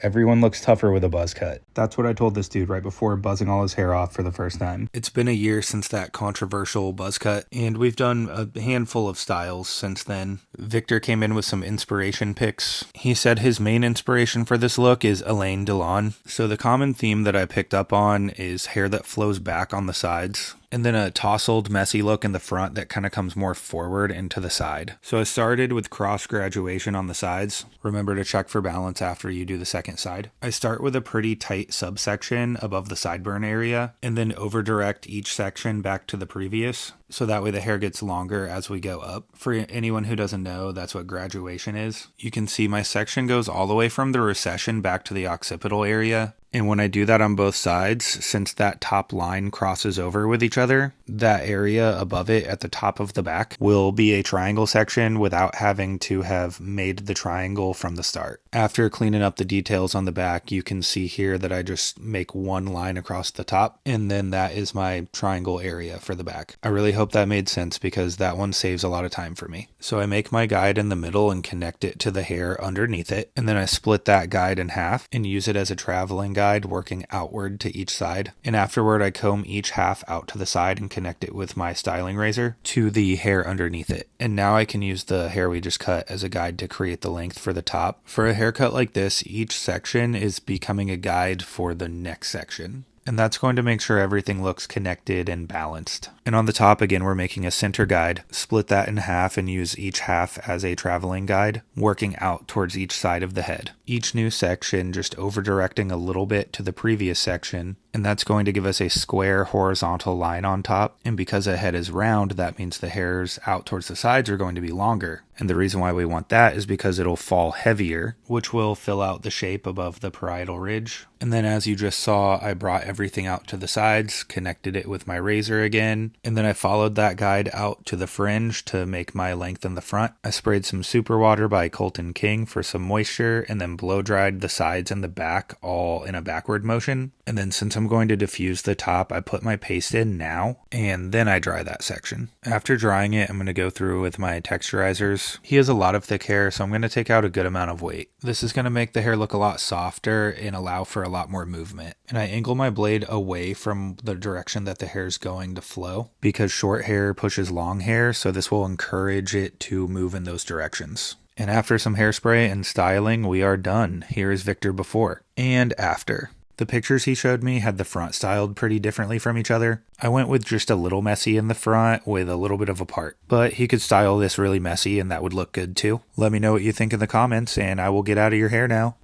Everyone looks tougher with a buzz cut. That's what I told this dude right before buzzing all his hair off for the first time. It's been a year since that controversial buzz cut, and we've done a handful of styles since then. Victor came in with some inspiration picks. He said his main inspiration for this look is Alain Delon. So the common theme that I picked up on is hair that flows back on the sides, and then a tousled, messy look in the front that kind of comes more forward and to the side. So I started with cross graduation on the sides. Remember to check for balance after you do the second side. I start with a pretty tight subsection above the sideburn area, and then over direct each section back to the previous, so that way the hair gets longer as we go up. For anyone who doesn't know, that's what graduation is. You can see my section goes all the way from the recession back to the occipital area. And when I do that on both sides, since that top line crosses over with each other, that area above it at the top of the back will be a triangle section without having to have made the triangle from the start. After cleaning up the details on the back, you can see here that I just make one line across the top, and then that is my triangle area for the back. I really hope that made sense because that one saves a lot of time for me. So I make my guide in the middle and connect it to the hair underneath it, and then I split that guide in half and use it as a traveling guide working outward to each side. And afterward I comb each half out to the side and connect it with my styling razor to the hair underneath it. And now I can use the hair we just cut as a guide to create the length for the top. For a haircut like this, each section is becoming a guide for the next section. And that's going to make sure everything looks connected and balanced. And on the top, again, we're making a center guide, split that in half and use each half as a traveling guide, working out towards each side of the head. Each new section just over directing a little bit to the previous section, and that's going to give us a square horizontal line on top. And because the head is round, that means the hairs out towards the sides are going to be longer. And the reason why we want that is because it'll fall heavier, which will fill out the shape above the parietal ridge. And then as you just saw, I brought everything out to the sides, connected it with my razor again, and then I followed that guide out to the fringe to make my length in the front. I sprayed some super water by Colton King for some moisture, and then blow dried the sides and the back all in a backward motion. And then since I'm going to diffuse the top, I put my paste in now, and then I dry that section. After drying it, I'm going to go through with my texturizers. He has a lot of thick hair, so I'm going to take out a good amount of weight. This is going to make the hair look a lot softer and allow for a lot more movement. And I angle my blade away from the direction that the hair is going to flow, because short hair pushes long hair, so this will encourage it to move in those directions. And after some hairspray and styling, we are done. Here is Victor before and after. The pictures he showed me had the front styled pretty differently from each other. I went with just a little messy in the front with a little bit of a part, but he could style this really messy and that would look good too. Let me know what you think in the comments and I will get out of your hair now.